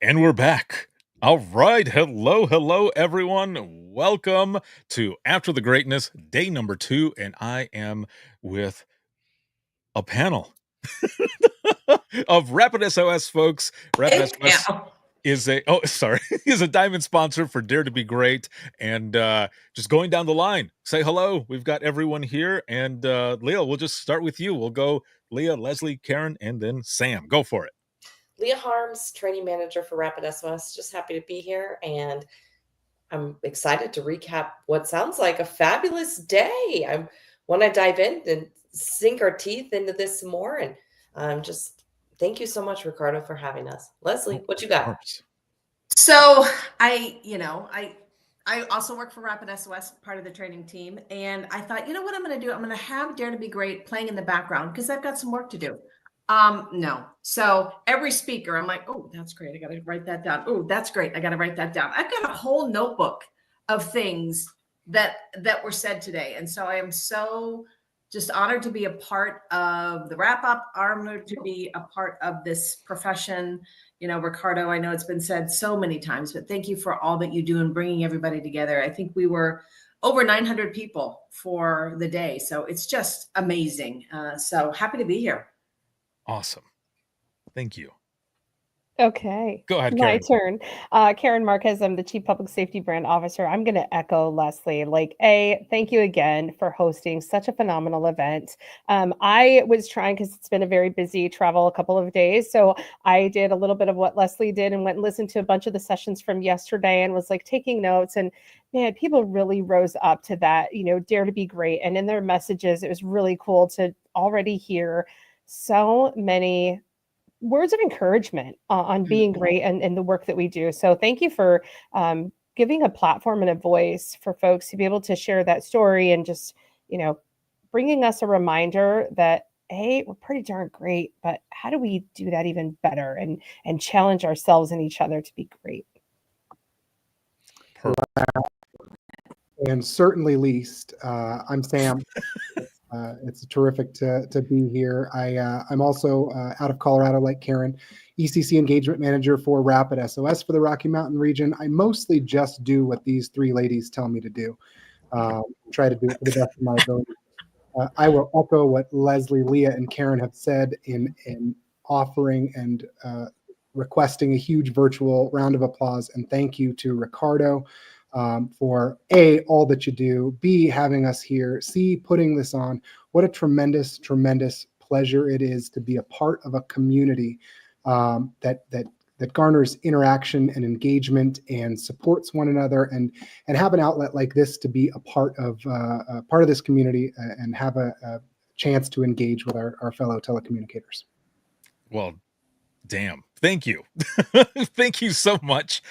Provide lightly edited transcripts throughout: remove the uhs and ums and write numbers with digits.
And we're back. All right. Hello, everyone. Welcome to After the Greatness, day number 2. And I am with a panel of Rapid SOS folks. Rapid Hey, SOS Pam. is a diamond sponsor for Dare to Be Great. And just going down the line, say hello. We've got everyone here. And Leah, we'll just start with you. We'll go Leah, Leslie, Karen, and then Sam. Go for it. Leah Harms, training manager for Rapid SOS. Just happy to be here, and I'm excited to recap what sounds like a fabulous day. I want to dive in and sink our teeth into this some more, and just thank you so much, Ricardo, for having us. Leslie, Oh, what you of got? course. So I also work for Rapid SOS, part of the training team, and I thought, you know what I'm going to do? I'm going to have Dare to Be Great playing in the background because I've got some work to do. No. So every speaker, I'm like, oh, that's great. I got to write that down. Oh, that's great. I got to write that down. I've got a whole notebook of things that were said today, and so I am so just honored to be a part of the wrap up. Honored to be a part of this profession. You know, Ricardo, I know it's been said so many times, but thank you for all that you do in bringing everybody together. I think we were over 900 people for the day. So it's just amazing. So happy to be here. Awesome. Thank you. Okay. Go ahead, My Karen. turn. Karen Marquez, I'm the Chief Public Safety Brand Officer. I'm going to echo Leslie. Thank you again for hosting such a phenomenal event. I was trying, because it's been a very busy travel a couple of days. So I did a little bit of what Leslie did and went and listened to a bunch of the sessions from yesterday and was like taking notes. And man, people really rose up to that, dare to be great. And in their messages, it was really cool to already hear so many words of encouragement on being great and the work that we do. So thank you for giving a platform and a voice for folks to be able to share that story and just, bringing us a reminder that, hey, we're pretty darn great, but how do we do that even better and challenge ourselves and each other to be great? And certainly least, I'm Sam. It's terrific to be here. I'm also out of Colorado, like Karen, ECC Engagement Manager for Rapid SOS for the Rocky Mountain region. I mostly just do what these three ladies tell me to do. Try to do it to the best of my ability. I will echo what Leslie, Leah, and Karen have said in offering and requesting a huge virtual round of applause and thank you to Ricardo for A, all that you do, B, having us here, C, putting this on. What a tremendous, tremendous pleasure it is to be a part of a community that garners interaction and engagement and supports one another, and have an outlet like this to be a part of this community and have a chance to engage with our fellow telecommunicators. Well, damn. Thank you. Thank you so much.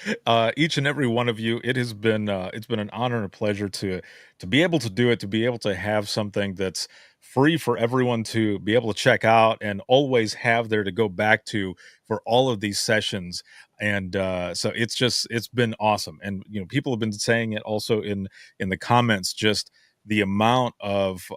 Each and every one of you. It's been an honor and a pleasure to be able to do it, to be able to have something that's free for everyone to be able to check out and always have there to go back to for all of these sessions. And so it's been awesome. And people have been saying it also in the comments, just the amount of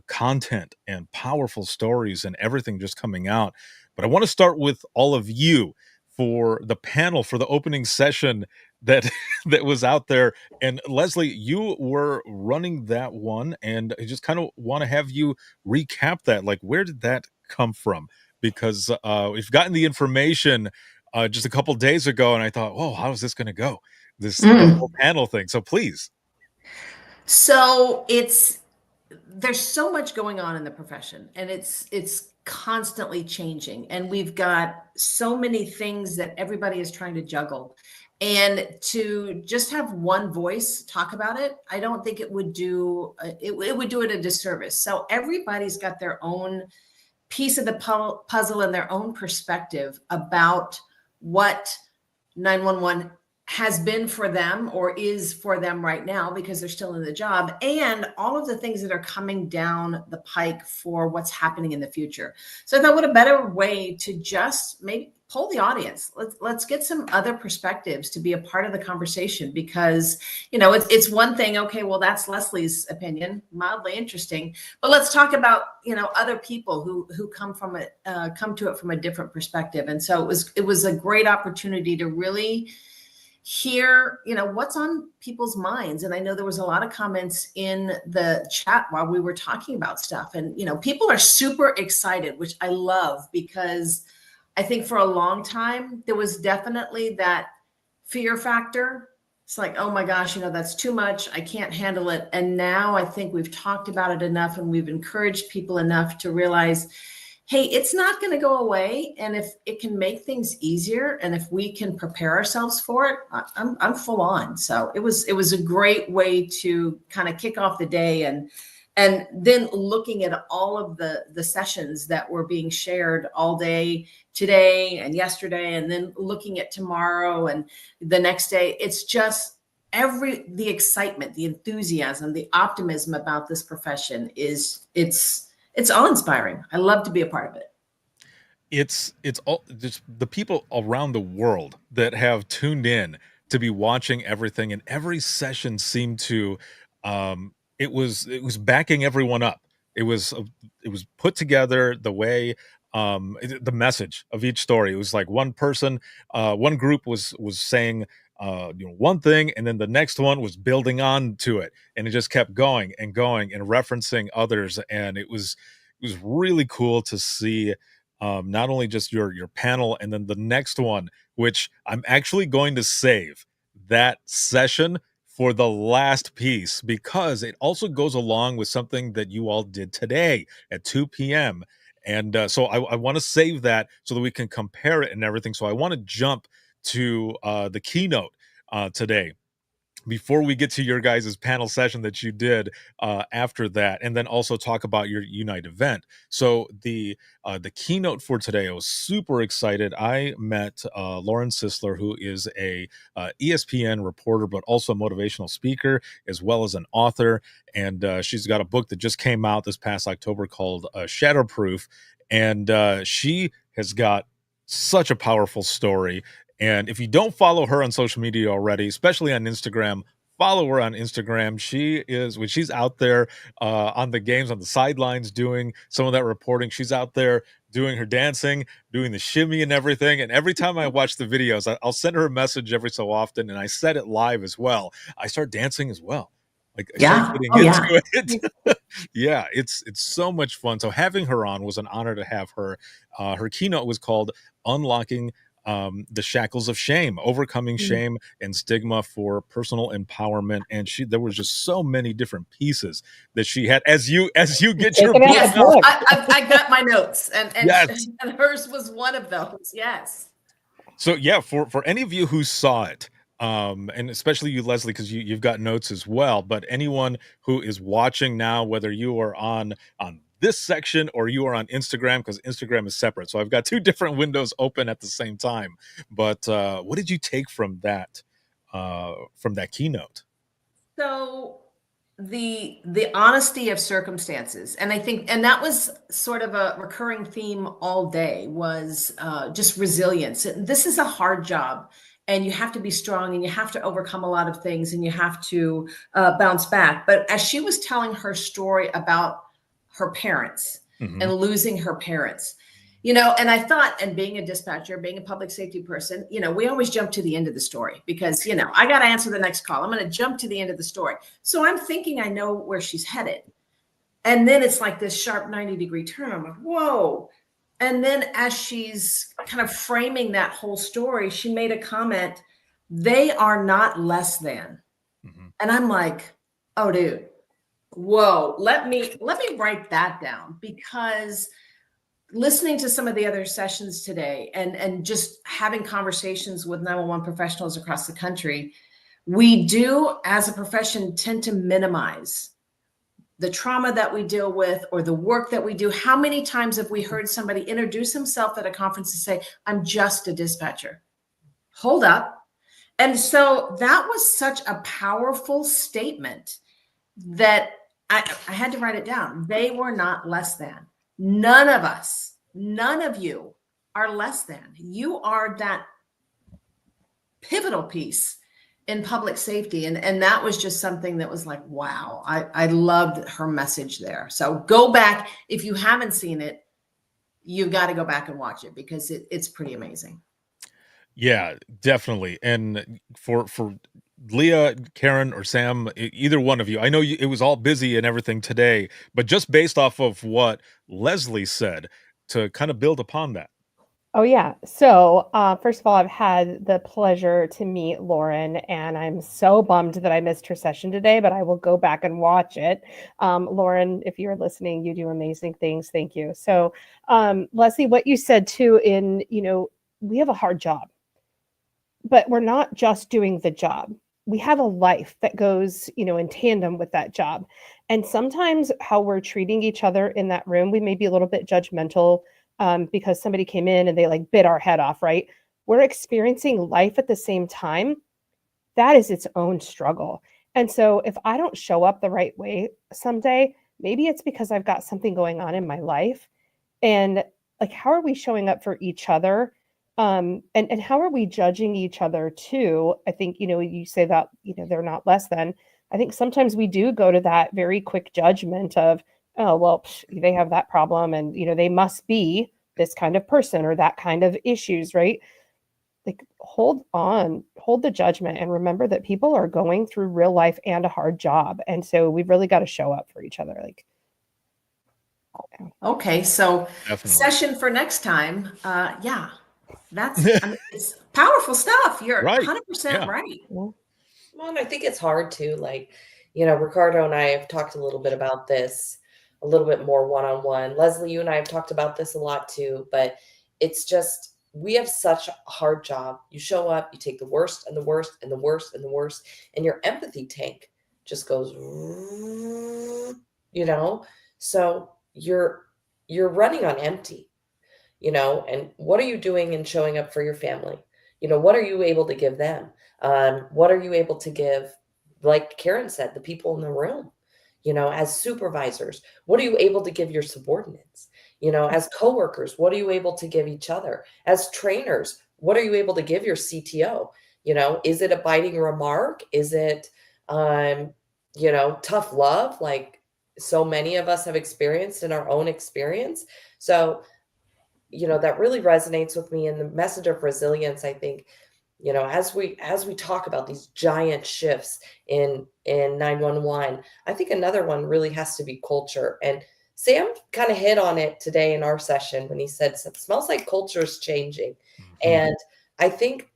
content and powerful stories and everything just coming out. But I want to start with all of you for the panel for the opening session that that was out there. And Leslie, you were running that one, and I just kind of want to have you recap that. Like, where did that come from? Because we've gotten the information just a couple days ago, and I thought, oh, how is this going to go? The whole panel thing. So please. So there's so much going on in the profession, and it's constantly changing, and we've got so many things that everybody is trying to juggle, and to just have one voice talk about it, I don't think it would do it would do it a disservice. So everybody's got their own piece of the puzzle and their own perspective about what 911 has been for them or is for them right now because they're still in the job, and all of the things that are coming down the pike for what's happening in the future. So I thought, what a better way to just maybe poll the audience. Let's get some other perspectives to be a part of the conversation, because it's one thing. Okay, well, that's Leslie's opinion, mildly interesting, but let's talk about other people who come to it from a different perspective. And so it was a great opportunity to really hear what's on people's minds. And I know there was a lot of comments in the chat while we were talking about stuff, and people are super excited, which I love, because I think for a long time there was definitely that fear factor. It's like, oh my gosh, that's too much, I can't handle it. And now I think we've talked about it enough, and we've encouraged people enough to realize, hey, it's not going to go away. And if it can make things easier, and if we can prepare ourselves for it, I'm full on. So it was a great way to kind of kick off the day, and then looking at all of the sessions that were being shared all day today and yesterday, and then looking at tomorrow and the next day. It's just the excitement, the enthusiasm, the optimism about this profession it's awe-inspiring. I love to be a part of it. It's all just the people around the world that have tuned in to be watching everything, and every session seemed to it was backing everyone up. It was put together the way the message of each story. It was like one person, one group was saying one thing, and then the next one was building on to it, and it just kept going and going and referencing others. And it was really cool to see not only just your panel, and then the next one, which I'm actually going to save that session for the last piece, because it also goes along with something that you all did today at 2 p.m. And so I want to save that so that we can compare it and everything. So I want to jump to the keynote today before we get to your guys' panel session that you did after that, and then also talk about your Unite event. So the keynote for today, I was super excited. I met Lauren Sisler, who is a ESPN reporter, but also a motivational speaker, as well as an author. And she's got a book that just came out this past October called Shatterproof. And she has got such a powerful story. And if you don't follow her on social media already, especially on Instagram, follow her on Instagram. When she's out there on the games, on the sidelines, doing some of that reporting, she's out there doing her dancing, doing the shimmy and everything. And every time I watch the videos, I'll send her a message every so often, and I set it live as well. I start dancing as well. Like, yeah, it. Yeah, it's so much fun. So having her on was an honor to have her. Her keynote was called Unlocking the Shackles of Shame, Overcoming Shame and Stigma for Personal Empowerment. And there was just so many different pieces that she had. As you get your book. I got my notes, and yes. And hers was one of those. Yes. So yeah, for any of you who saw it, and especially you, Leslie, because you've got notes as well, but anyone who is watching now, whether you are on this section or you are on Instagram, because Instagram is separate, so I've got two different windows open at the same time. But what did you take from that keynote? So the honesty of circumstances, and I think, and that was sort of a recurring theme all day, was just resilience. This is a hard job, and you have to be strong, and you have to overcome a lot of things, and you have to bounce back. But as she was telling her story about her parents and losing her parents, and I thought, and being a dispatcher, being a public safety person, we always jump to the end of the story because, I got to answer the next call. I'm going to jump to the end of the story. So I'm thinking I know where she's headed. And then it's like this sharp 90-degree turn. I'm like, whoa. And then as she's kind of framing that whole story, she made a comment, they are not less than. And I'm like, oh, dude. Whoa, let me write that down, because listening to some of the other sessions today and just having conversations with 911 professionals across the country, we do as a profession tend to minimize the trauma that we deal with or the work that we do. How many times have we heard somebody introduce himself at a conference and say, I'm just a dispatcher? Hold up. And so that was such a powerful statement that I had to write it down. They were not less than. None of us, none of you are less than. You are that pivotal piece in public safety. And that was just something that was like, wow, I loved her message there. So go back. If you haven't seen it, you've got to go back and watch it because it's pretty amazing. Yeah, definitely. And for Leah, Karen, or Sam, either one of you, I know it was all busy and everything today, but just based off of what Leslie said, to kind of build upon that. Oh, yeah. So, first of all, I've had the pleasure to meet Lauren, and I'm so bummed that I missed her session today, but I will go back and watch it. Lauren, if you're listening, you do amazing things. Thank you. So, Leslie, what you said too, we have a hard job, but we're not just doing the job. We have a life that goes, in tandem with that job. And sometimes how we're treating each other in that room, we may be a little bit judgmental because somebody came in and they like bit our head off, right? We're experiencing life at the same time. That is its own struggle. And so if I don't show up the right way someday, maybe it's because I've got something going on in my life. And like, how are we showing up for each other? And how are we judging each other too? I think, you say that, they're not less than. I think sometimes we do go to that very quick judgment of, oh, well, they have that problem and, they must be this kind of person or that kind of issues, right? Like, hold the judgment and remember that people are going through real life and a hard job. And so we've really got to show up for each other. Like, okay. So Definitely. session for next time. Yeah. It's powerful stuff. You're Right. 100% Yeah. right. Well, and I think it's hard to Ricardo and I have talked a little bit about this, a little bit more one-on-one. Leslie, you and I have talked about this a lot too, but it's just, we have such a hard job. You show up, you take the worst and the worst and the worst and the worst, and your empathy tank just goes, so you're running on empty. And what are you doing in showing up for your family? What are you able to give them? What are you able to give, like Karen said, the people in the room, as supervisors? What are you able to give your subordinates? As coworkers, what are you able to give each other? As trainers, what are you able to give your CTO? Is it a biting remark? Is it, tough love, like so many of us have experienced in our own experience? So, that really resonates with me. And the message of resilience, I think, as we talk about these giant shifts in 911, I think another one really has to be culture. And Sam kind of hit on it today in our session when he said, it smells like culture is changing. Mhm. And I think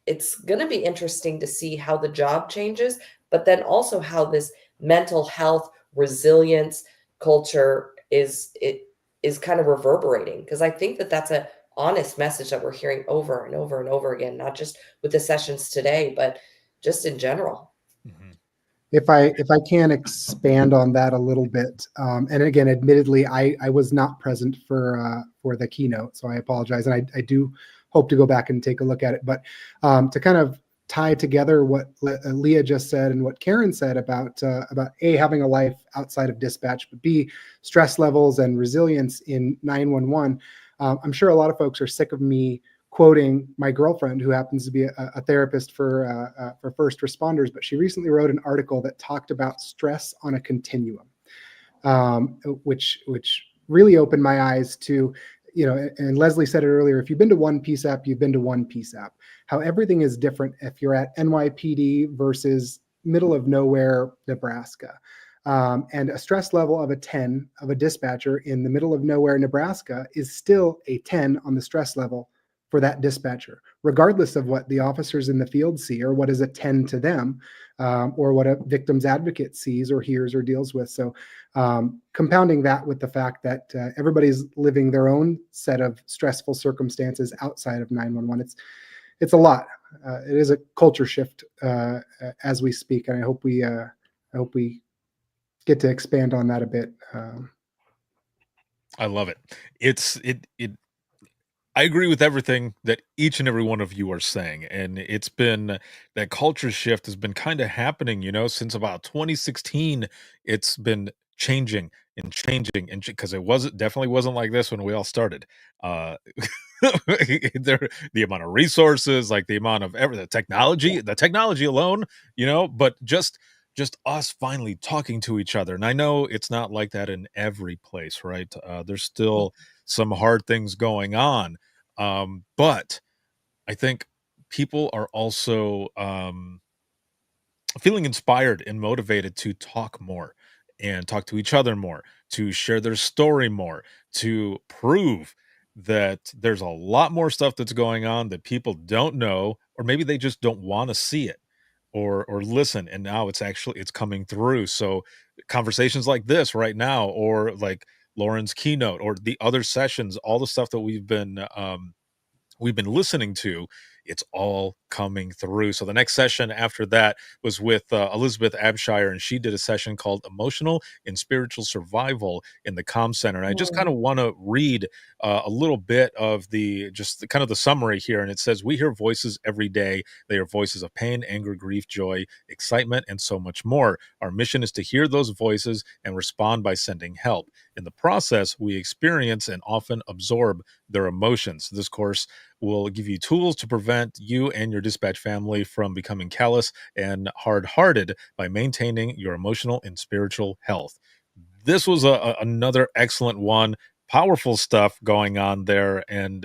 it's going to be interesting to see how the job changes, but then also how this mental health resilience culture is kind of reverberating, because I think that that's a honest message that we're hearing over and over and over again, not just with the sessions today, but just in general. Mhm. If I can expand on that a little bit, and again, admittedly, I was not present for the keynote, so I apologize, and I do hope to go back and take a look at it. But to kind of tie together what Leah just said and what Karen said about A, having a life outside of dispatch, but B, stress levels and resilience in 911. I'm sure a lot of folks are sick of me quoting my girlfriend, who happens to be a therapist for first responders, but she recently wrote an article that talked about stress on a continuum, which really opened my eyes to, and Leslie said it earlier, if you've been to one PSAP, you've been to one PSAP. How everything is different if you're at NYPD versus middle of nowhere, Nebraska. And a stress level of a 10 of a dispatcher in the middle of nowhere, Nebraska, is still a 10 on the stress level for that dispatcher, regardless of what the officers in the field see or what is a 10 to them, or what a victim's advocate sees or hears or deals with. So compounding that with the fact that everybody's living their own set of stressful circumstances outside of 911, it's a lot. It is a culture shift as we speak, and I hope we get to expand on that a bit. I love it. I agree with everything that each and every one of you are saying, and it's been that culture shift has been kind of happening, since about 2016. It's been changing and changing, and because it wasn't definitely wasn't like this when we all started. Uh, the amount of resources, like the amount of the technology alone, but just us finally talking to each other. And I know it's not like that in every place, right? There's still some hard things going on, but I think people are also feeling inspired and motivated to talk more and talk to each other more, to share their story more, to prove that there's a lot more stuff that's going on that people don't know, or maybe they just don't want to see it or listen, and now it's coming through. So conversations like this right now, or like Lauren's keynote, or the other sessions, all the stuff that we've been listening to, it's all coming through. So the next session after that was with Elizabeth Abshire, and she did a session called Emotional and Spiritual Survival in the Comm Center. And I just kind of want to read a little bit of kind of the summary here. And it says, "We hear voices every day. They are voices of pain, anger, grief, joy, excitement, and so much more. Our mission is to hear those voices and respond by sending help. In the process, we experience and often absorb their emotions. This course will give you tools to prevent you and your dispatch family from becoming callous and hard-hearted by maintaining your emotional and spiritual health." This was another excellent one. Powerful stuff going on there, and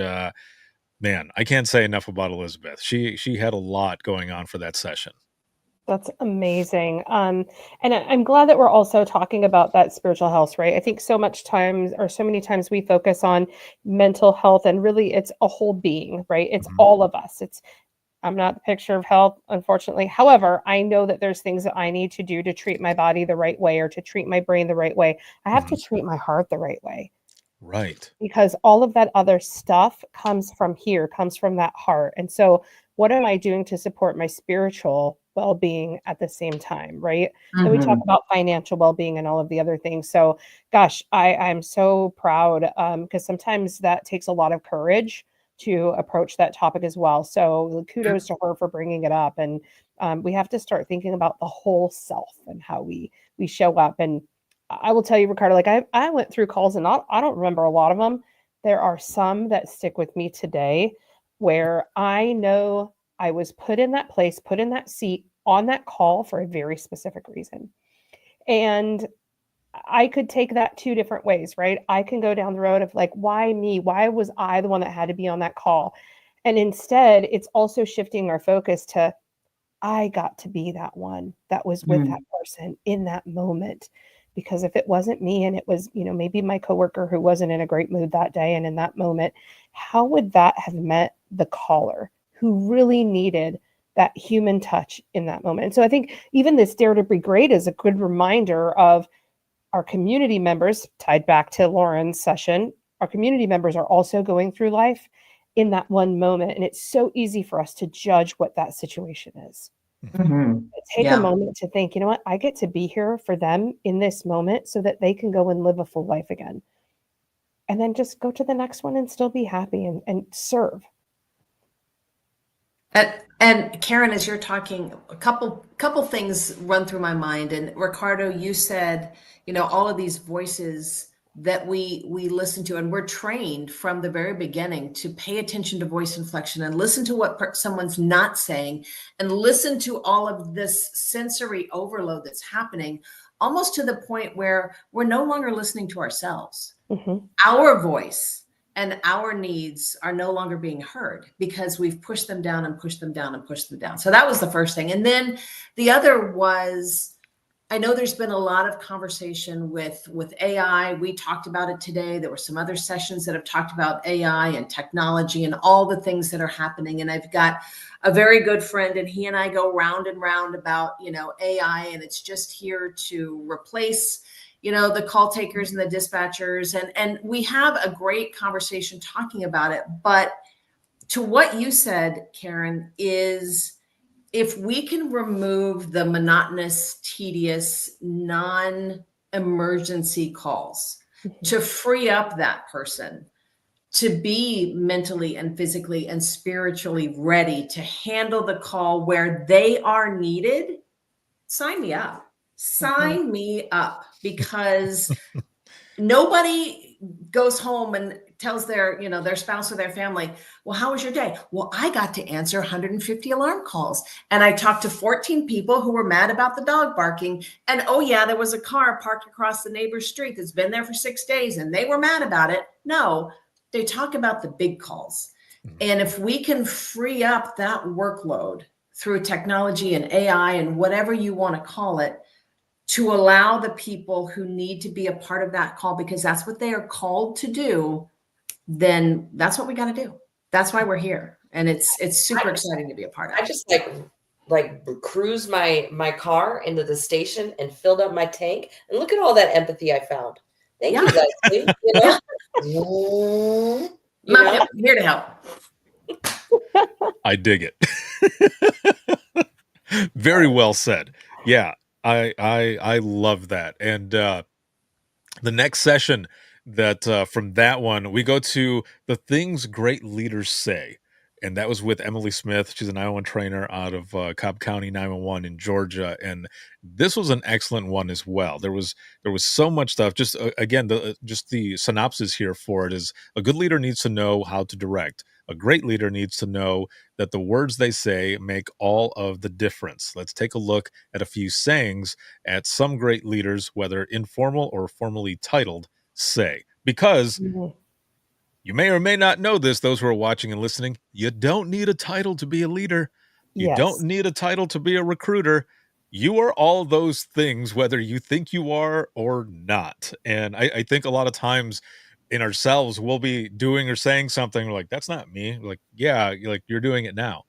man, I can't say enough about Elizabeth. She had a lot going on for that session. That's amazing. And I'm glad that we're also talking about that spiritual health, right? I think so many times we focus on mental health, and really it's a whole being, right? It's Mhm. all of us. I'm not the picture of health, unfortunately. However, I know that there's things that I need to do to treat my body the right way, or to treat my brain the right way. I have to Mhm. treat my heart the right way, Right. because all of that other stuff comes from here, comes from that heart. And so, what am I doing to support my spiritual well-being at the same time, right? Then we talk Mhm. about financial well-being and all of the other things. So, gosh, I'm so proud, because sometimes that takes a lot of courage to approach that topic as well. So, kudos to her for bringing it up. And we have to start thinking about the whole self and how we show up. And I will tell you, Ricardo, like I went through calls, and not I don't remember a lot of them. There are some that stick with me today, where I know I was put in that place, put in that seat on that call for a very specific reason. And I could take that two different ways, right? I can go down the road of like, why me? Why was I the one that had to be on that call? And instead, it's also shifting our focus to, I got to be that one that was with that Mhm. person in that moment. Because if it wasn't me, and it was, maybe my coworker who wasn't in a great mood that day and in that moment, how would that have met the caller who really needed that human touch in that moment? And so I think even this Dare to Be Great is a good reminder of our community members, tied back to Lauren's session. Our community members are also going through life in that one moment. And it's so easy for us to judge what that situation is. Mhm. Mhm. Take a Yeah. moment to think, you know what, I get to be here for them in this moment so that they can go and live a full life again. And then just go to the next one and still be happy and serve. And Karen, as you're talking, a couple things run through my mind. And Ricardo, you said, all of these voices that we listen to, and we're trained from the very beginning to pay attention to voice inflection and listen to what someone's not saying, and listen to all of this sensory overload that's happening, almost to the point where we're no longer listening to ourselves. Mhm. Our voice and our needs are no longer being heard because we've pushed them down and pushed them down and pushed them down. So that was the first thing. And then the other was, I know there's been a lot of conversation with AI. We talked about it today. There were some other sessions that have talked about AI and technology and all the things that are happening. And I've got a very good friend, and he and I go round and round about, AI, and it's just here to replace the call takers and the dispatchers. And we have a great conversation talking about it. But to what you said, Karen, is if we can remove the monotonous, tedious, non-emergency calls Mhm. to free up that person to be mentally and physically and spiritually ready to handle the call where they are needed, sign me up. Sign me up, because nobody goes home and tells their, their spouse or their family, well, how was your day? Well, I got to answer 150 alarm calls, and I talked to 14 people who were mad about the dog barking. And oh yeah, there was a car parked across the neighbor's street that's been there for 6 days and they were mad about it. No, they talk about the big calls. And if we can free up that workload through technology and AI and whatever you want to call it, to allow the people who need to be a part of that call, because that's what they are called to do, then that's what we got to do. That's why we're here. And it's super exciting to be a part of. I just like cruised my car into the station and filled up my tank, and look at all that empathy I found. Thank you, Leslie. I'm here to help. I dig it. Very well said. Yeah, I love that. And the next session that from that one, we go to the things great leaders say. And that was with Emily Smith. She's a 911 trainer out of Cobb County 911 in Georgia. And this was an excellent one as well. There was so much stuff. Just again, just the synopsis here for it is: a good leader needs to know how to direct. A great leader needs to know that the words they say make all of the difference. Let's take a look at a few sayings at some great leaders, whether informal or formally titled, say. Because you may or may not know this, those who are watching and listening, you don't need a title to be a leader. You don't need a title to be a recruiter. You are all those things, whether you think you are or not. And I think a lot of times in ourselves, we'll be doing or saying something, we're like, that's not me. We're like, yeah, you're doing it now.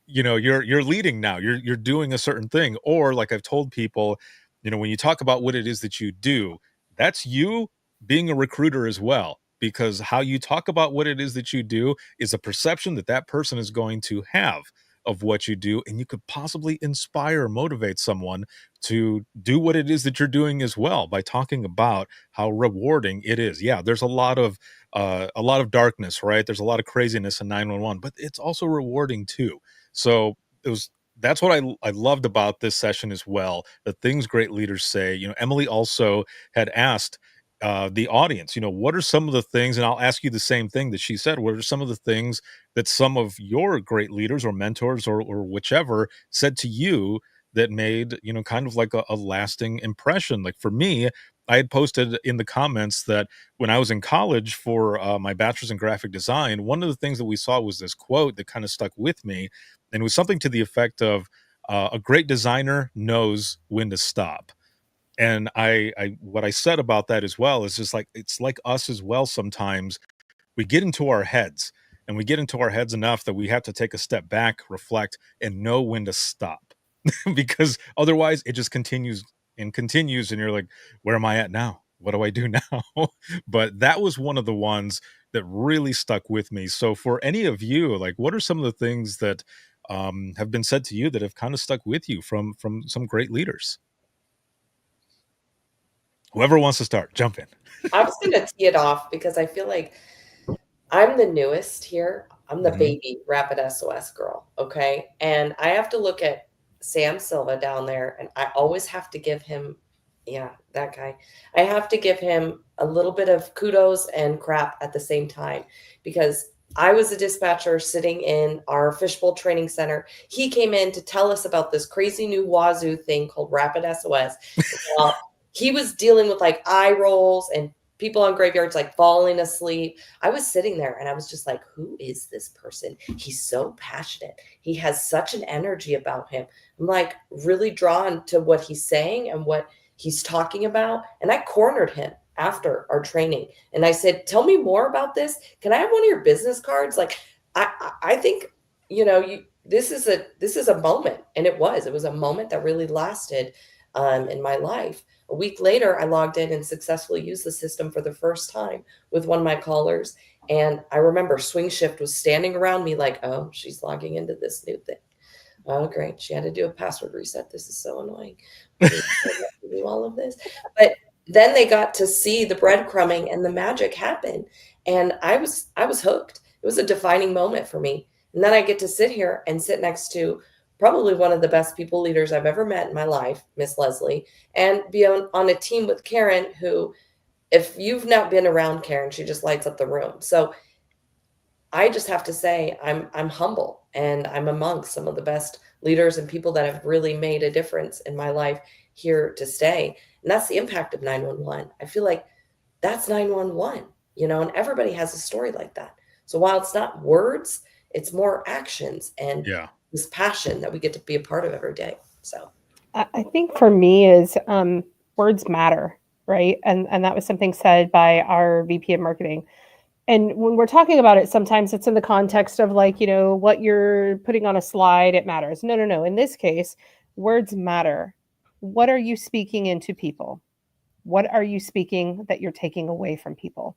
You're leading now. You're doing a certain thing. Or like I've told people, when you talk about what it is that you do, that's you being a recruiter as well. Because how you talk about what it is that you do is a perception that person is going to have of what you do, and you could possibly inspire or motivate someone to do what it is that you're doing as well by talking about how rewarding it is. Yeah, there's a lot of darkness, right? There's a lot of craziness in 911, but it's also rewarding too. So that's what I loved about this session as well. The things great leaders say. Emily also had asked the audience, what are some of the things, and I'll ask you the same thing that she said, what are some of the things that some of your great leaders or mentors or whichever said to you that made, kind of like a lasting impression? Like for me, I had posted in the comments that when I was in college for my bachelor's in graphic design, one of the things that we saw was this quote that kind of stuck with me. And it was something to the effect of a great designer knows when to stop. And what I said about that as well is just like, it's like us as well. Sometimes we get into our heads, and we get into our heads enough that we have to take a step back, reflect, and know when to stop because otherwise it just continues and continues. And you're like, where am I at now? What do I do now? But that was one of the ones that really stuck with me. So for any of you, like, what are some of the things that have been said to you that have kind of stuck with you from some great leaders? Whoever wants to start, jump in. I was going to tee it off because I feel like I'm the newest here. I'm the baby Rapid SOS girl. Okay. And I have to look at Sam Silva down there, and I always have to give him, that guy. I have to give him a little bit of kudos and crap at the same time, because I was a dispatcher sitting in our fishbowl training center. He came in to tell us about this crazy new Wazoo thing called Rapid SOS. He was dealing with like eye rolls and people on graveyards like falling asleep. I was sitting there and I was just like, who is this person? He's so passionate. He has such an energy about him. I'm like really drawn to what he's saying and what he's talking about. And I cornered him after our training. And I said, tell me more about this. Can I have one of your business cards? Like, I think, this is a moment. And it was a moment that really lasted in my life. A week later, I logged in and successfully used the system for the first time with one of my callers. And I remember Swing Shift was standing around me like, oh, she's logging into this new thing. Oh, great. She had to do a password reset. This is so annoying. Do all of this. But then they got to see the breadcrumbing and the magic happen. And I was hooked. It was a defining moment for me. And then I get to sit here and sit next to probably one of the best people leaders I've ever met in my life, Miss Leslie, and be on a team with Karen, who, if you've not been around Karen, she just lights up the room. So I just have to say I'm humble, and I'm amongst some of the best leaders and people that have really made a difference in my life, here to stay. And that's the impact of 911. I feel like that's 911, and everybody has a story like that. So while it's not words, it's more actions and Yeah. this passion that we get to be a part of every day. So I think for me is words matter, right? And that was something said by our VP of marketing. And when we're talking about it, sometimes it's in the context of like, what you're putting on a slide, it matters. No, no, no. In this case, words matter. What are you speaking into people? What are you speaking that you're taking away from people?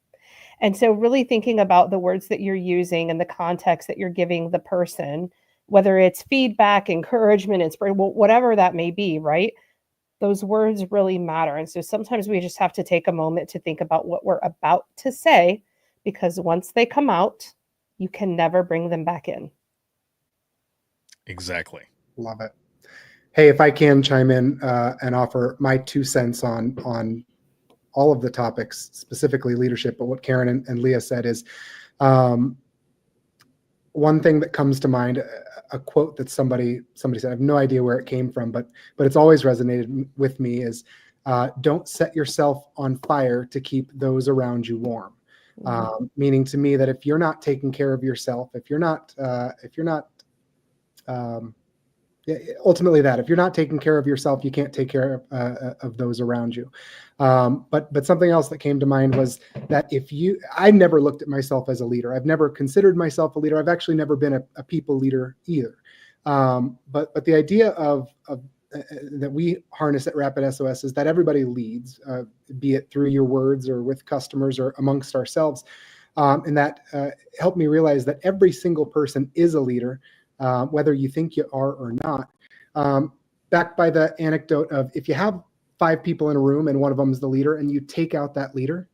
And so really thinking about the words that you're using and the context that you're giving the person, whether it's feedback, encouragement, inspiration, whatever that may be, right? Those words really matter. And so sometimes we just have to take a moment to think about what we're about to say, because once they come out, you can never bring them back in. Exactly. Love it. Hey, if I can chime in and offer my 2 cents on all of the topics, specifically leadership, but what Karen and Leah said is one thing that comes to mind, a quote that somebody said. I have no idea where it came from, but it's always resonated with me is, don't set yourself on fire to keep those around you warm. Meaning to me that if you're not taking care of yourself, if you're not ultimately that if you're not taking care of yourself, you can't take care of those around you. But something else that came to mind was that I never looked at myself as a leader. I've never considered myself a leader. I've actually never been a people leader either. But the idea of that we harness at Rapid SOS is that everybody leads, be it through your words or with customers or amongst ourselves. And that helped me realize that every single person is a leader, whether you think you are or not. Backed by the anecdote of, if you have 5 people in a room and one of them is the leader and you take out that leader,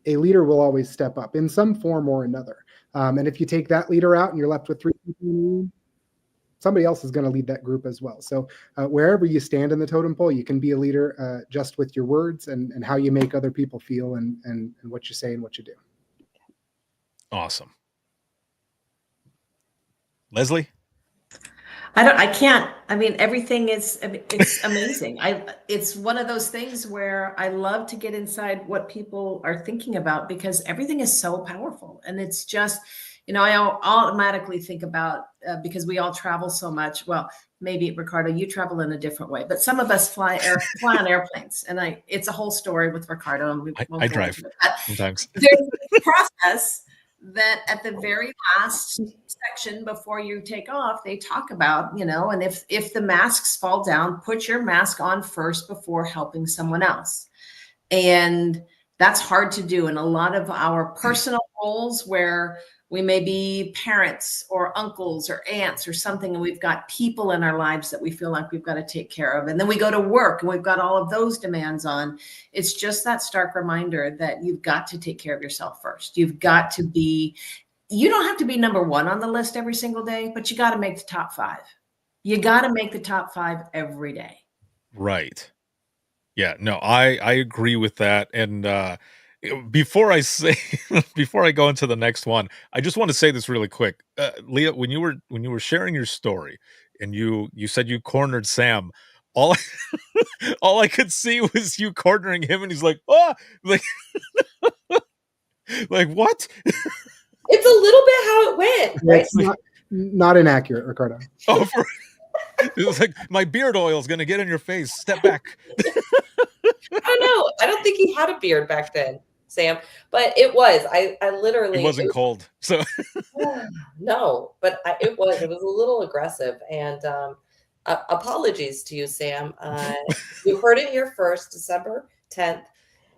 a leader will always step up in some form or another. And if you take that leader out and you're left with 3 people in the room, somebody else is going to lead that group as well. So wherever you stand in the totem pole, you can be a leader just with your words and how you make other people feel and what you say and what you do. Awesome. Leslie? I mean, everything it's amazing. It's one of those things where I love to get inside what people are thinking about, because everything is so powerful. And it's just, I automatically think about, because we all travel so much. Well, maybe Ricardo, you travel in a different way, but some of us fly on airplanes, and it's a whole story with Ricardo, and I drive sometimes. There's a process that at the very last section before you take off, they talk about, and if the masks fall down, put your mask on first before helping someone else. And that's hard to do in a lot of our personal roles, where we may be parents or uncles or aunts or something, and we've got people in our lives that we feel like we've got to take care of. And then we go to work and we've got all of those demands on. It's just that stark reminder that you've got to take care of yourself first. You don't have to be number 1 on the list every single day, but you got to make the top 5. You got to make the top 5 every day. Right. Yeah, no, I agree with that. And before I go into the next one, I just want to say this really quick. Leah, when you were sharing your story and you said you cornered Sam, all I could see was you cornering him, and he's like, oh, like like what? it's a little bit how it went, right? It's not inaccurate, Ricardo. Oh, it was like, my beard oil is going to get in your face. Step back. I don't know. I don't think he had a beard back then, Sam, but it was. I literally. It wasn't cold, so. No, but it was a little aggressive, and apologies to you, Sam. You heard it here first, December 10th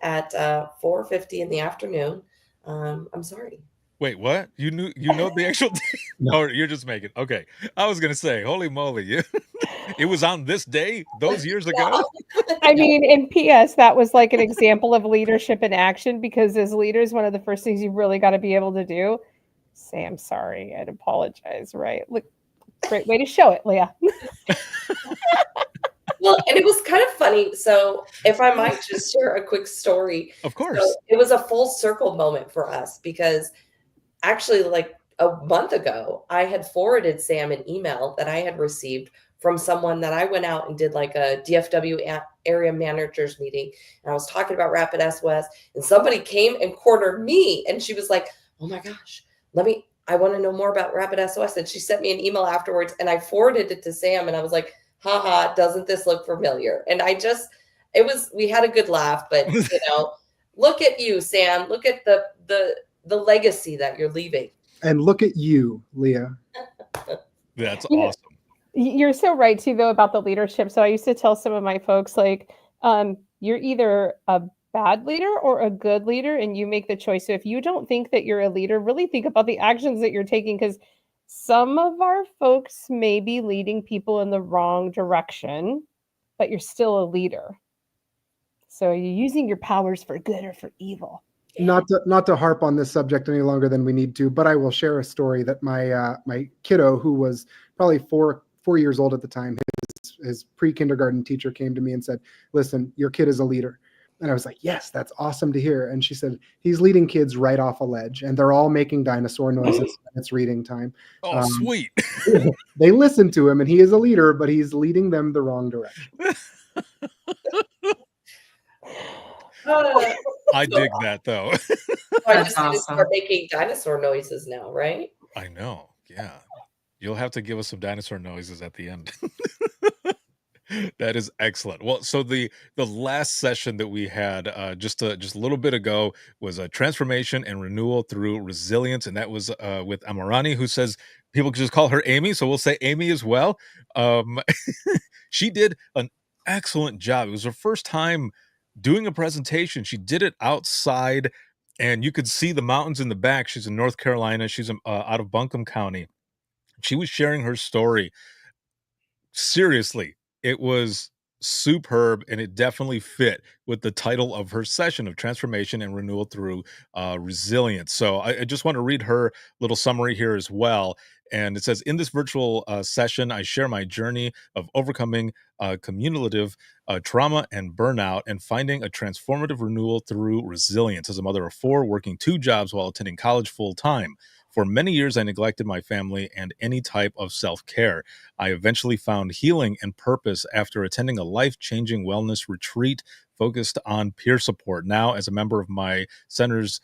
at 4:50 in the afternoon. I'm sorry. Wait, what? You know the actual day? No. Or you're just making okay. I was gonna say, holy moly, it was on this day those years ago? I mean, in PS, that was like an example of leadership in action because as leaders, one of the first things you really got to be able to do, say, I'm sorry and apologize, right? Look, great way to show it, Leah. Well, and it was kind of funny. So, if I might just share a quick story. Of So, course. it was a full circle moment for us because actually, like a month ago, I had forwarded Sam an email that I had received from someone that I went out and did like a DFW area managers meeting. And I was talking about Rapid SOS, and somebody came and cornered me. And she was like, oh my gosh, I want to know more about Rapid SOS. And she sent me an email afterwards, and I forwarded it to Sam. And I was like, haha, doesn't this look familiar? And we had a good laugh, but look at you, Sam. Look at the legacy that you're leaving. And look at you, Leah. That's Yeah. awesome. You're so right too, though, about the leadership. So I used to tell some of my folks, like, you're either a bad leader or a good leader, and you make the choice. So if you don't think that you're a leader, really think about the actions that you're taking, because some of our folks may be leading people in the wrong direction, but you're still a leader. So you're using your powers for good or for evil. Not to harp on this subject any longer than we need to, but I will share a story that my kiddo, who was probably four years old at the time, his pre-kindergarten teacher came to me and said, listen, your kid is a leader. And I was like, yes, that's awesome to hear. And she said, he's leading kids right off a ledge, and they're all making dinosaur noises when it's reading time. Oh, sweet. They listen to him, and he is a leader, but he's leading them the wrong direction. I dig that though. I That's just need to awesome. start making dinosaur noises now, right? I know. Yeah. You'll have to give us some dinosaur noises at the end. That is excellent. Well, so the last session that we had just a little bit ago was a transformation and renewal through resilience, and that was with Amarani, who says people can just call her Amy, so we'll say Amy as well. She did an excellent job. It was her first time doing a presentation. She did it outside, and you could see the mountains in the back. She's in North Carolina. She's out of Buncombe County. She was sharing her story. Seriously, it was superb, and it definitely fit with the title of her session of transformation and renewal through resilience. So I just want to read her little summary here as well. And it says, in this virtual session, I share my journey of overcoming cumulative trauma and burnout and finding a transformative renewal through resilience. As a mother of 4, working 2 jobs while attending college full time. For many years, I neglected my family and any type of self-care. I eventually found healing and purpose after attending a life-changing wellness retreat focused on peer support. Now, as a member of my center's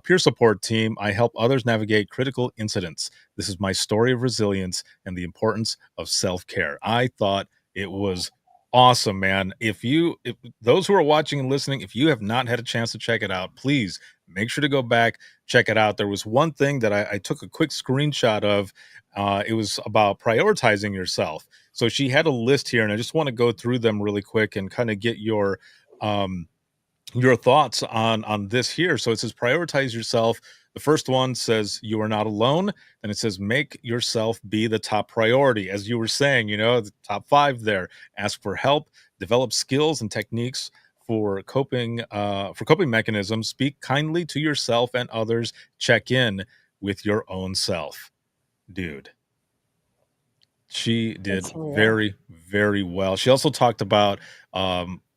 peer support team, I help others navigate critical incidents. This is my story of resilience and the importance of self-care. I thought it was awesome, man. If those who are watching and listening, if you have not had a chance to check it out, please make sure to go back, check it out. There was one thing that I took a quick screenshot of. It was about prioritizing yourself. So she had a list here, and I just want to go through them really quick and kind of get your thoughts on this here. So it says prioritize yourself. The first one says you are not alone. And it says make yourself be the top priority. As you were saying, the top 5 there. Ask for help, develop skills and techniques for coping mechanisms. Speak kindly to yourself and others. Check in with your own self. Dude, she did very, very well. She also talked about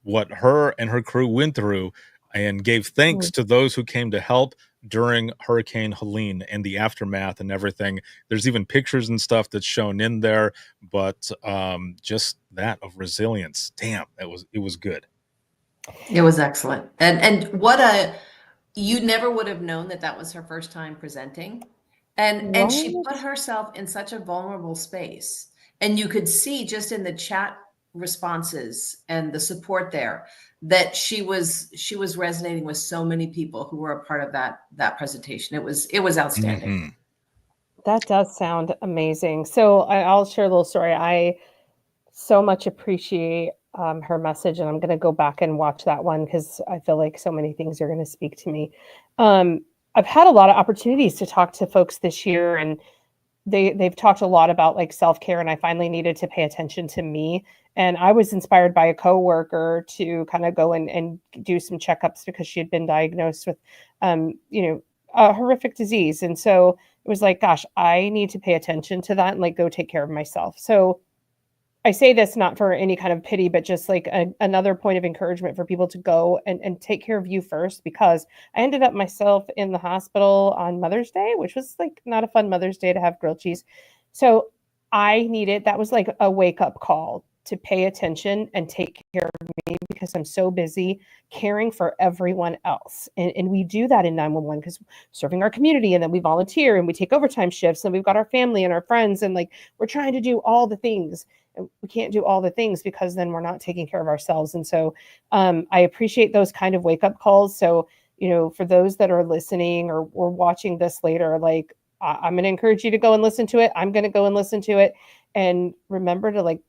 what her and her crew went through and gave thanks to those who came to help during Hurricane Helene and the aftermath and everything. There's even pictures and stuff that's shown in there, but just that of resilience. Damn, it was good. It was excellent. And you never would have known that was her first time presenting. And she put herself in such a vulnerable space. And you could see just in the chat responses and the support there that she was resonating with so many people who were a part of that presentation. It was outstanding. Mm-hmm. That does sound amazing. So I'll share a little story. I so much appreciate her message, and I'm going to go back and watch that one because I feel like so many things are going to speak to me. I've had a lot of opportunities to talk to folks this year, and they've talked a lot about like self-care, and I finally needed to pay attention to me. And I was inspired by a coworker to kind of go and do some checkups because she had been diagnosed with you know, a horrific disease. And so it was like, gosh, I need to pay attention to that and like go take care of myself. So I say this not for any kind of pity, but just like another point of encouragement for people to go and take care of you first, because I ended up myself in the hospital on Mother's Day, which was like not a fun Mother's Day to have grilled cheese. So that was like a wake up call to pay attention and take care of me because I'm so busy caring for everyone else. And we do that in 911 because serving our community, and then we volunteer and we take overtime shifts, and we've got our family and our friends, and like we're trying to do all the things. And we can't do all the things because then we're not taking care of ourselves. And so I appreciate those kind of wake up calls. So, you know, for those that are listening or watching this later, like I'm going to encourage you to go and listen to it. I'm going to go and listen to it, and remember to like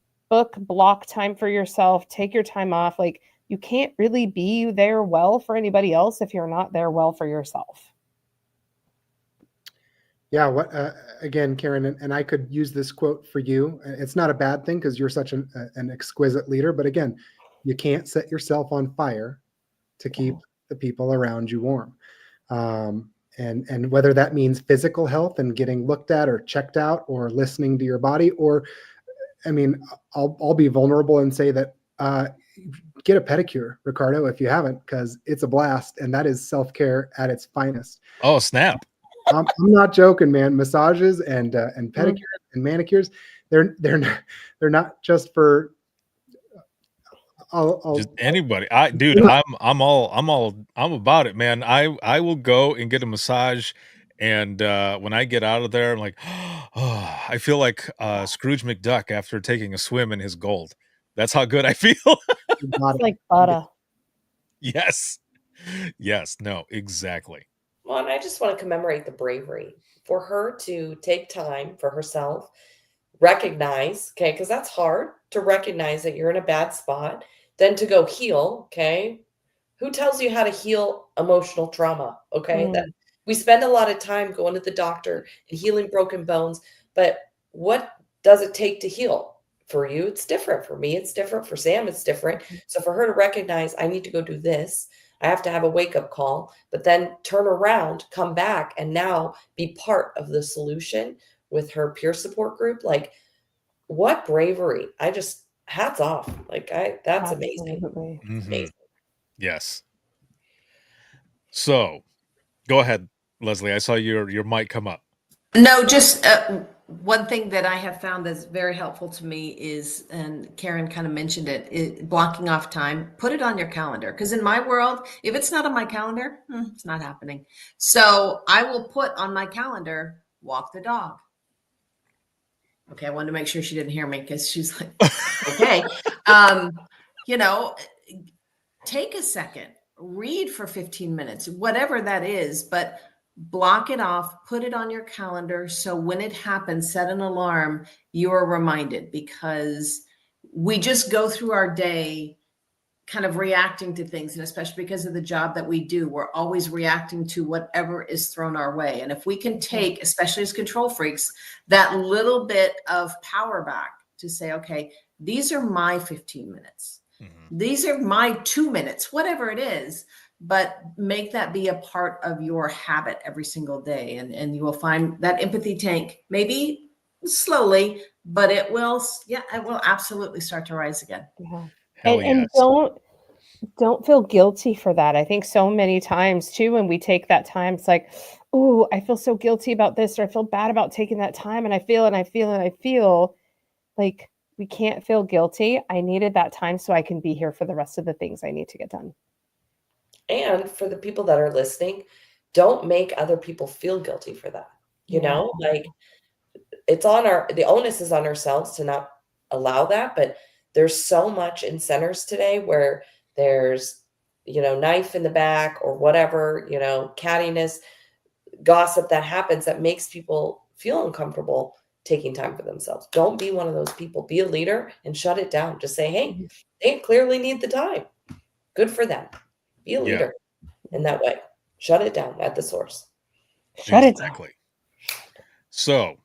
block time for yourself, take your time off. Like you can't really be there well for anybody else if you're not there well for yourself. Yeah, again, Karen, and I could use this quote for you. It's not a bad thing because you're such an exquisite leader. But again, you can't set yourself on fire to keep the people around you warm. And whether that means physical health and getting looked at or checked out or listening to your body, or, I mean, I'll be vulnerable and say that get a pedicure, Ricardo, if you haven't, because it's a blast, and that is self-care at its finest. Oh, snap. I'm not joking, man. Massages and pedicures and manicures, they're not just for just anybody. I'm about it, man. I will go and get a massage, and when I get out of there, I'm like, oh, I feel like Scrooge McDuck after taking a swim in his gold. That's how good I feel. It's like butter. Yes. Yes. No, exactly. Well, and I just want to commemorate the bravery for her to take time for herself, recognize, okay, because that's hard to recognize that you're in a bad spot, then to go heal, okay? Who tells you how to heal emotional trauma, okay? That we spend a lot of time going to the doctor and healing broken bones, but what does it take to heal? For you, it's different. For me, it's different. For Sam, it's different. So for her to recognize, I need to go do this, I have to have a wake-up call, but then turn around, come back, and now be part of the solution with her peer support group. Like, what bravery. I just, hats off. Like, that's amazing. Amazing. Yes. So go ahead, Leslie. I saw your mic come up. No, just one thing that I have found that's very helpful to me is, and Karen kind of mentioned it, blocking off time. Put it on your calendar, because in my world, if it's not on my calendar, it's not happening. So I will put on my calendar, walk the dog. Okay, I wanted to make sure she didn't hear me because she's like, okay. You know, take a second, read for 15 minutes, whatever that is, but block it off, put it on your calendar. So when it happens, set an alarm, you're reminded, because we just go through our day kind of reacting to things. And especially because of the job that we do, we're always reacting to whatever is thrown our way. And if we can take, especially as control freaks, that little bit of power back to say, okay, these are my 15 minutes. These are my 2 minutes, whatever it is. But make that be a part of your habit every single day. And you will find that empathy tank, maybe slowly, but it will absolutely start to rise again. Yeah. And don't feel guilty for that. I think so many times too, when we take that time, it's like, oh, I feel so guilty about this, or I feel bad about taking that time. And I feel like we can't feel guilty. I needed that time so I can be here for the rest of the things I need to get done. And for the people that are listening, don't make other people feel guilty for that. You know, like it's on the onus is on ourselves to not allow that. But there's so much in centers today where there's, knife in the back or whatever, cattiness, gossip that happens that makes people feel uncomfortable taking time for themselves. Don't be one of those people. Be a leader and shut it down. Just say, hey, they clearly need the time. Good for them. Be a leader in that way. Shut it down at the source. Shut it down. Exactly. So,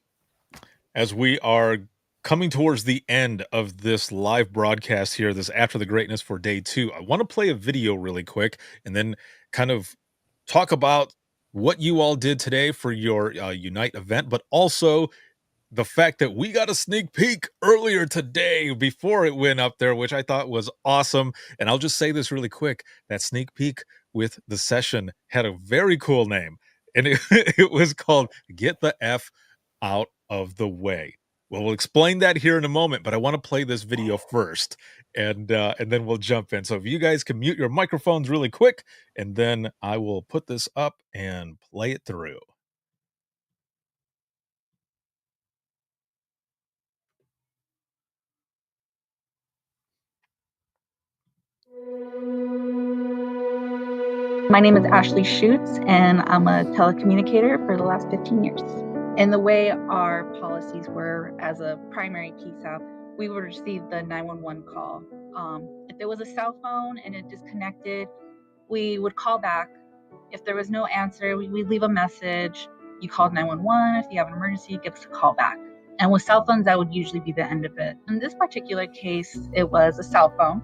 as we are coming towards the end of this live broadcast here, this After the Greatness for day 2, I want to play a video really quick and then kind of talk about what you all did today for your Unite event, but also the fact that we got a sneak peek earlier today before it went up there, which I thought was awesome. And I'll just say this really quick. That sneak peek with the session had a very cool name. And it was called Get the F Out of the Way. Well, we'll explain that here in a moment, but I want to play this video first, and then we'll jump in. So if you guys can mute your microphones really quick, and then I will put this up and play it through. My name is Ashley Schutz, and I'm a telecommunicator for the last 15 years. And the way our policies were as a primary PSAP, we would receive the 911 call. If there was a cell phone and it disconnected, we would call back. If there was no answer, we'd leave a message. You called 911. If you have an emergency, give us a call back. And with cell phones, that would usually be the end of it. In this particular case, it was a cell phone.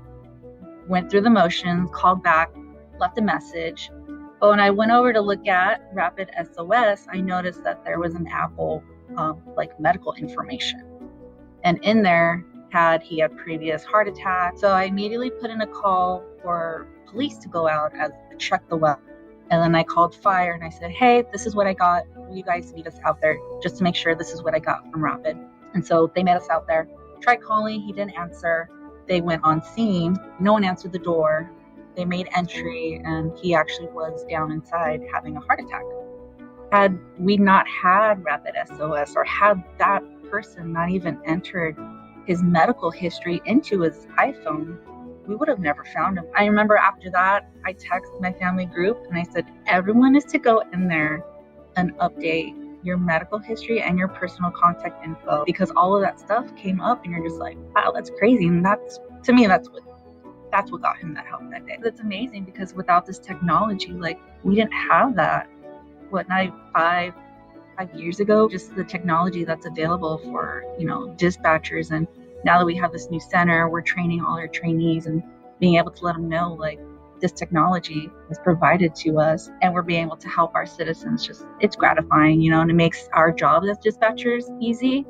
Went through the motions, called back, left a message. But when I went over to look at Rapid SOS, I noticed that there was an Apple medical information. And in there he had previous heart attack. So I immediately put in a call for police to go out and check the well. And then I called fire and I said, hey, this is what I got. Will you guys meet us out there just to make sure this is what I got from Rapid? And so they met us out there. Tried calling, he didn't answer. They went on scene. No one answered the door. They made entry, and he actually was down inside having a heart attack. Had we not had Rapid SOS, or had that person not even entered his medical history into his iPhone, we would have never found him. I remember after that, I texted my family group and I said, everyone is to go in there and update your medical history and your personal contact info, because all of that stuff came up and you're just like, wow, that's crazy. And that's what got him that help that day. That's amazing, because without this technology, we didn't have that. Five years ago, just the technology that's available for, dispatchers. And now that we have this new center, we're training all our trainees and being able to let them know, this technology is provided to us and we're being able to help our citizens. It's gratifying, and it makes our job as dispatchers easy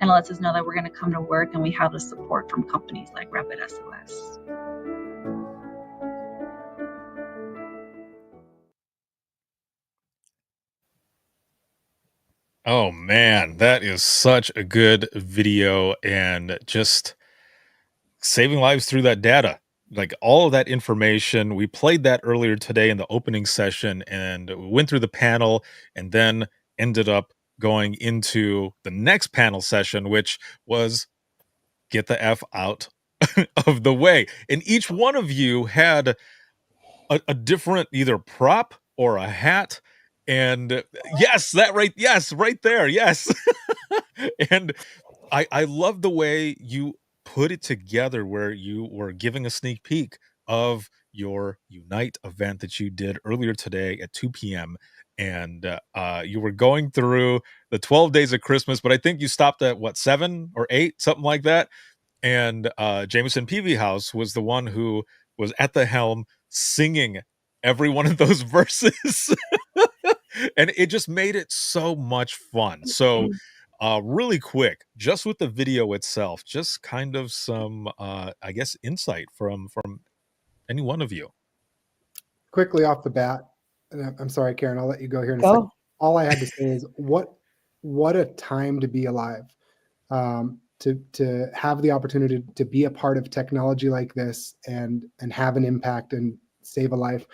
and lets us know that we're going to come to work and we have the support from companies like Rapid SOS. Oh man, that is such a good video, and just saving lives through that data. All of that information, we played that earlier today in the opening session, and we went through the panel and then ended up going into the next panel session, which was Get the F Out of the Way. And each one of you had a different either prop or a hat. And yes, right there. Yes. And I love the way you put it together, where you were giving a sneak peek of your Unite event that you did earlier today at 2 p.m. And you were going through the 12 days of Christmas, but I think you stopped at 7 or 8, something like that. And Jameson Peavyhouse was the one who was at the helm singing every one of those verses. And it just made it so much fun. So really quick, just with the video itself, just kind of some I guess insight from any one of you. Quickly off the bat, and I'm sorry, Karen, I'll let you go here in a Go. second. All I had to say is what a time to be alive. To have the opportunity to be a part of technology like this and have an impact and save a life.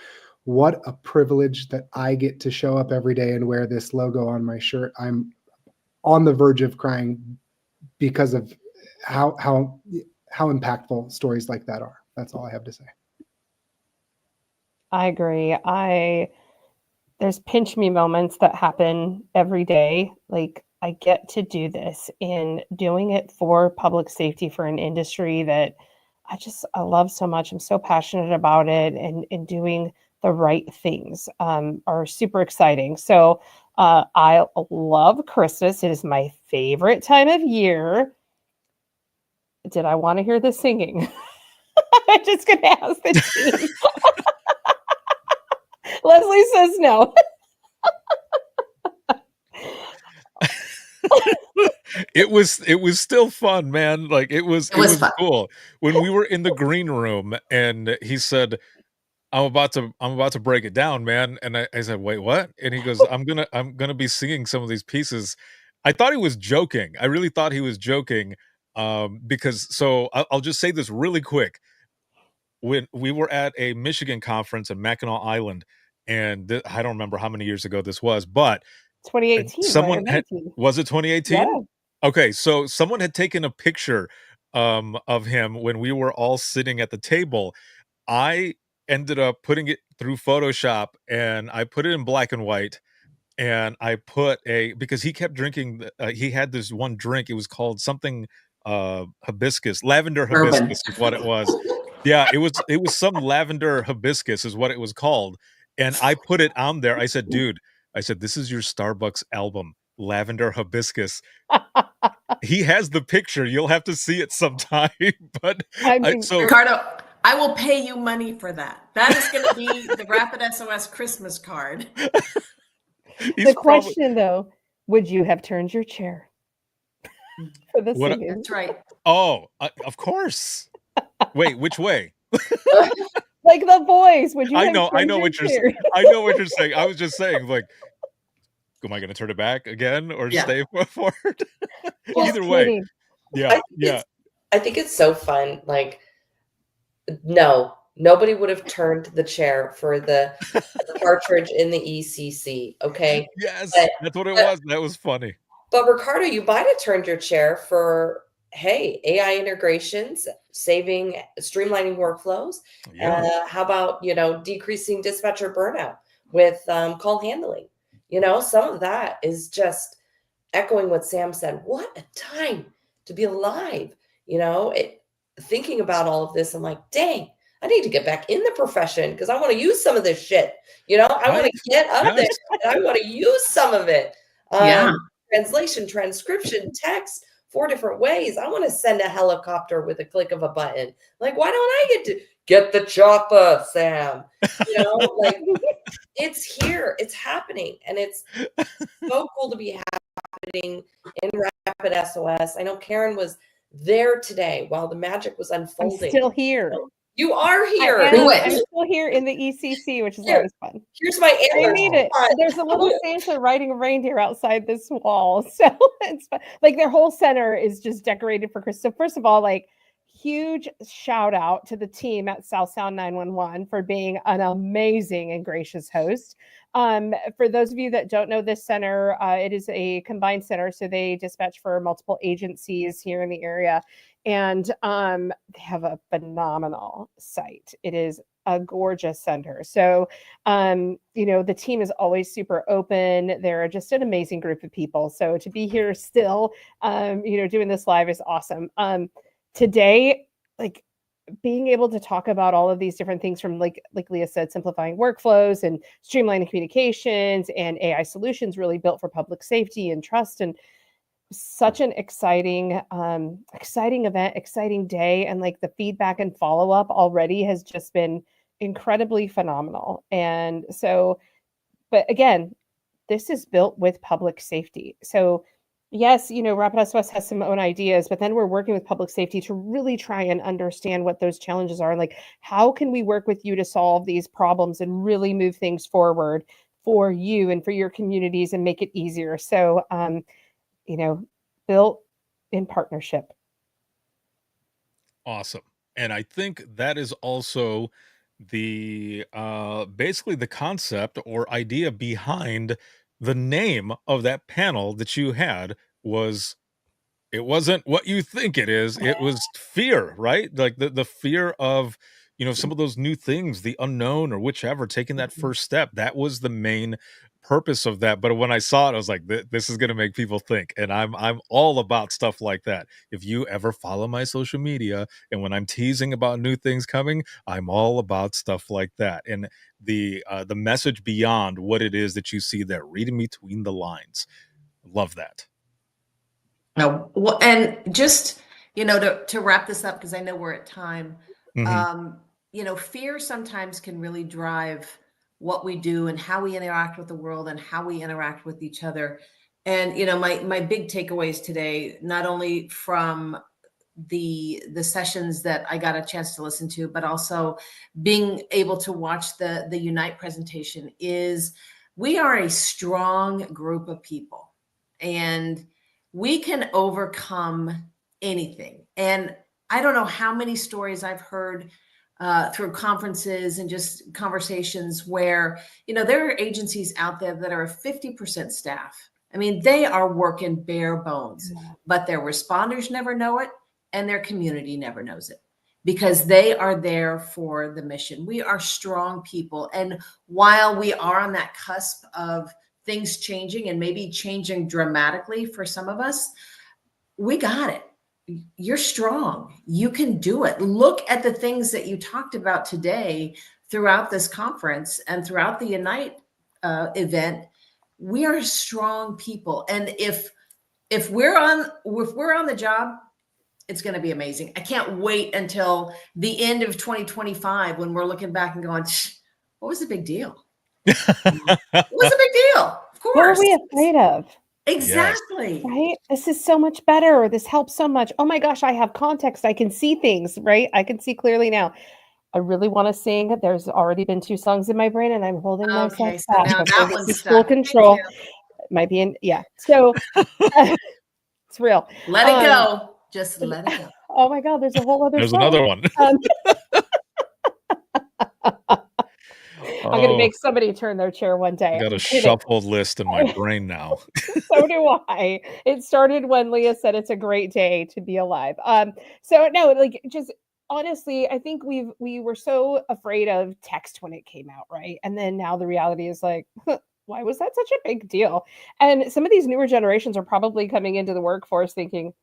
What a privilege that I get to show up every day and wear this logo on my shirt. I'm on the verge of crying because of how impactful stories like that are. That's all I have to say. I agree. There's pinch me moments that happen every day. I get to do this, and doing it for public safety, for an industry that I love so much. I'm so passionate about it, and doing the right things are super exciting. So I love Christmas. It is my favorite time of year. Did I want to hear the singing? I'm just going to ask the team. Leslie says no. It was still fun, man. Like it was fun. cool. When we were in the green room and he said, I'm about to break it down, man. And I said, wait, what? And he goes, I'm gonna be singing some of these pieces. I thought he was joking. I really thought he was joking. Because so I'll just say this really quick. When we were at a Michigan conference in Mackinac Island, and I don't remember how many years ago this was, but 2018, right? Or someone had 19. was it 2018? Yeah. Okay, so someone had taken a picture of him when we were all sitting at the table. I ended up putting it through Photoshop and I put it in black and white and I put because he kept drinking he had this one drink, it was called something hibiscus, lavender Bourbon. hibiscus is what it was. Yeah, it was some lavender hibiscus is what it was called. And I put it on there. I said, dude, I said, this is your Starbucks album, Lavender Hibiscus. He has the picture. You'll have to see it sometime. But I mean, Ricardo, I will pay you money for that. That is going to be the Rapid SOS Christmas card. The question, though, would you have turned your chair for the What- singing? That's right. Oh, of course. Wait, which way? Like the voice. Would you? I have know turned your what you're chair? I know what you're saying. I was just saying, like, am I going to turn it back again or Yeah. stay forward? Just Either way. kidding. Yeah, yeah. I think it's so fun. Like, no, nobody would have turned the chair for the cartridge in the ECC. Okay. Yes, But- that's what it was. That was funny. But Ricardo, you might have turned your chair for, hey, AI integrations, streamlining workflows. Yeah. How about, decreasing dispatcher burnout with call handling? Some of that is just echoing what Sam said. What a time to be alive. Thinking about all of this, I'm like, dang, I need to get back in the profession because I want to use some of this shit. I want Right. to get out of Yes. there and I want to use some of it. Yeah. Translation, transcription, text, 4 different ways. I want to send a helicopter with a click of a button. Like, why don't I get the chopper, Sam? Like it's here, it's happening, and it's so cool to be happening in Rapid SOS. I know Karen was there today while the magic was I'm unfolding. still here. You are here. I'm still here in the ECC, which is Here. always fun. Here's my I antlers. made it. Come on. There's a little Santa riding a reindeer outside this wall. So it's fun. Like their whole center is just decorated for Christmas. So first of all, like huge shout out to the team at South Sound 911 for being an amazing and gracious host. For those of you that don't know this center, it is a combined center. So they dispatch for multiple agencies here in the area. And they have a phenomenal site. It is a gorgeous center. So, the team is always super open. They're just an amazing group of people. So to be here still, doing this live is awesome. Today, like being able to talk about all of these different things from like Leah said, simplifying workflows and streamlining communications and AI solutions really built for public safety and trust, and such an exciting event, exciting day. And like the feedback and follow-up already has just been incredibly phenomenal. And so, but again, this is built with public safety. So yes, Rapid SOS has some own ideas, but then we're working with public safety to really try and understand what those challenges are. And like, how can we work with you to solve these problems and really move things forward for you and for your communities and make it easier? So, built in partnership. Awesome. And I think that is also the basically the concept or idea behind the name of that panel that you had was it wasn't what you think it is, it was fear, right? Like the fear of some of those new things, the unknown or whichever, taking that first step. That was the main purpose of that. But when I saw it, I was like, this is going to make people think. And I'm all about stuff like that. If you ever follow my social media, and when I'm teasing about new things coming, I'm all about stuff like that. And the message beyond what it is that you see there, reading between the lines. Love that. No, well, and just, to wrap this up, because I know we're at time, Mhm. fear sometimes can really drive what we do and how we interact with the world and how we interact with each other. And, my big takeaways today, not only from the sessions that I got a chance to listen to, but also being able to watch the Unite presentation, is we are a strong group of people, and we can overcome anything. And I don't know how many stories I've heard through conferences and just conversations where, there are agencies out there that are 50% staff. I mean, they are working bare bones, but their responders never know it and their community never knows it, because they are there for the mission. We are strong people. And while we are on that cusp of things changing, and maybe changing dramatically for some of us, we got it. You're strong. You can do it. Look at the things that you talked about today throughout this conference and throughout the Unite event. We are strong people. And if we're on the job, it's going to be amazing. I can't wait until the end of 2025 when we're looking back and going, what was the big deal? What was the big deal? Of course. What are we afraid of? Exactly. Right? This is so much better. This helps so much. Oh my gosh, I have context. I can see things, right? I can see clearly now. I really want to sing. There's already been 2 songs in my brain, and I'm holding myself Okay, so back. now Okay, that this one's is full stuck. Thank control. you. It might be in, yeah. So it's real. Let it go. Just let it go. Oh my God, there's a whole other There's song. another one. I'm gonna make somebody turn their chair one day. I got a I'm kidding. shuffled list in my brain now. So do I. It started when Leah said it's a great day to be alive. So no, like, just honestly, I think we were so afraid of text when it came out, right? And then now the reality is like, why was that such a big deal? And some of these newer generations are probably coming into the workforce thinking,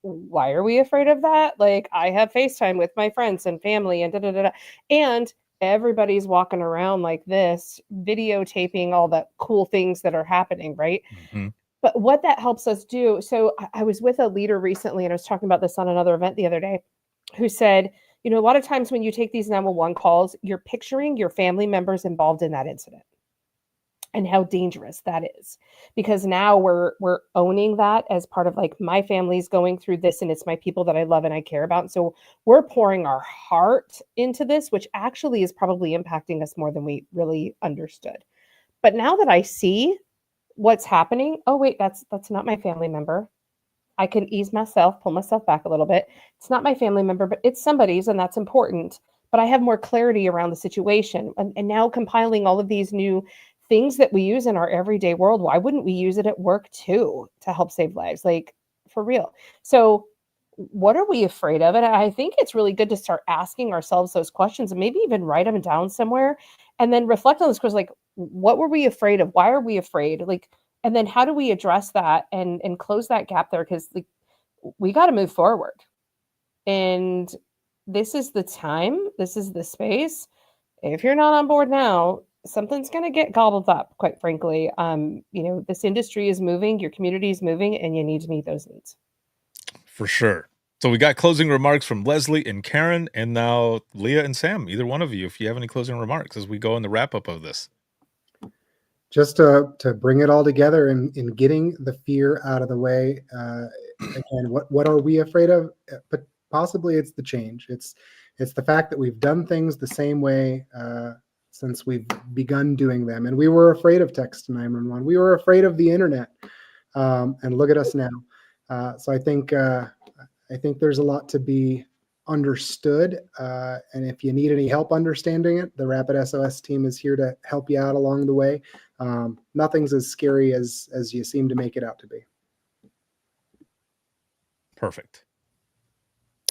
why are we afraid of that? Like, I have FaceTime with my friends and family and da da da da. And everybody's walking around like this, videotaping all the cool things that are happening, right? Mhm. But what that helps us do, so I was with a leader recently, and I was talking about this on another event the other day, who said, a lot of times when you take these 911 calls, you're picturing your family members involved in that incident and how dangerous that is, because now we're owning that as part of, like, my family's going through this, and it's my people that I love and I care about. And so we're pouring our heart into this, which actually is probably impacting us more than we really understood. But now that I see what's happening, oh wait, that's not my family member. I can pull myself back a little bit. It's not my family member, but it's somebody's, and that's important. But I have more clarity around the situation. And now compiling all of these new things that we use in our everyday world, why wouldn't we use it at work too to help save lives? Like, for real. So what are we afraid of? And I think it's really good to start asking ourselves those questions, and maybe even write them down somewhere, and then reflect on this question, like, what were we afraid of? Why are we afraid? Like, and then how do we address that and close that gap there? Because, like, we got to move forward. And this is the time, this is the space. If you're not on board now, something's going to get gobbled up, quite frankly. This industry is moving, your community is moving, and you need to meet those needs. For sure. So we got closing remarks from Leslie and Karen, and now Leah and Sam, either one of you, if you have any closing remarks as we go in the wrap up of this. Just to bring it all together in getting the fear out of the way. Again, what are we afraid of? But possibly it's the change. It's the fact that we've done things the same way since we've begun doing them. And we were afraid of text 911. We were afraid of the internet. And look at us now. So I think there's a lot to be understood. And if you need any help understanding it, the Rapid SOS team is here to help you out along the way. Nothing's as scary as you seem to make it out to be. Perfect.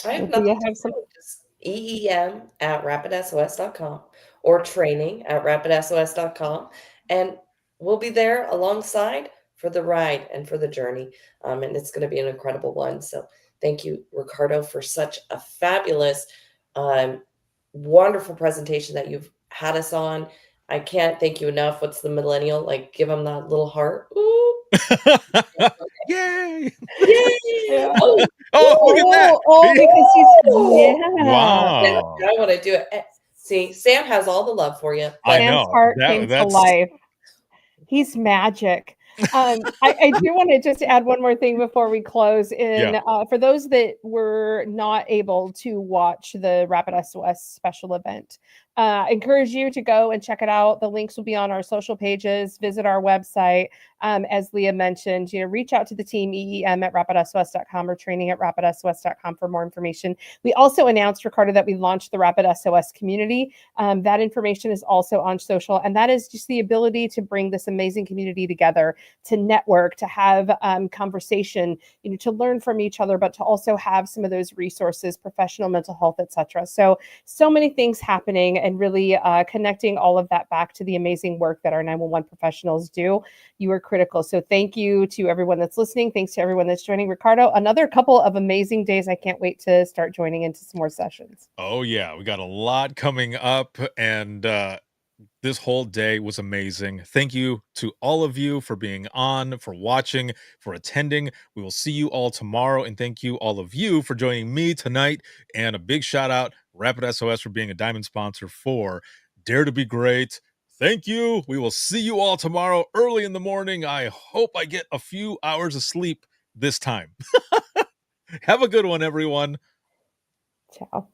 I have Do you nothing have to some- say, just EEM@rapidsos.com or training@rapidsos.com. And we'll be there alongside for the ride and for the journey. And it's going to be an incredible one. So thank you, Ricardo, for such a fabulous, um, wonderful presentation that you've had us on. I can't thank you enough. What's the millennial? Like, give them that little heart. Ooh. Yay! Yay! Yeah. Oh, Oh, look at that! Because he's Ooh. yeah. Wow. I want to do it. See, Sam has all the love for you. I But Sam's know. heart came to That's life. He's magic. I do want to just add one more thing before we close. For those that were not able to watch the Rapid SOS special event, I encourage you to go and check it out. The links will be on our social pages. Visit our website. As Leah mentioned, reach out to the team EEM@rapidsos.com or training@rapidsos.com for more information. We also announced, Ricardo, that we launched the Rapid SOS community. That information is also on social, and that is just the ability to bring this amazing community together, to network, to have conversation, to learn from each other, but to also have some of those resources, professional mental health, etc. So many things happening, and really connecting all of that back to the amazing work that our 911 professionals do. You are critical. So thank you to everyone that's listening. Thanks to everyone that's joining. Ricardo, another couple of amazing days. I can't wait to start joining into some more sessions. Oh yeah, we got a lot coming up, and this whole day was amazing. Thank you to all of you for being on, for watching, for attending. We will see you all tomorrow, and thank you all of you for joining me tonight. And a big shout out Rapid SOS for being a diamond sponsor for Dare to Be Great. Thank you. We will see you all tomorrow early in the morning. I hope I get a few hours of sleep this time. Have a good one, everyone. Ciao.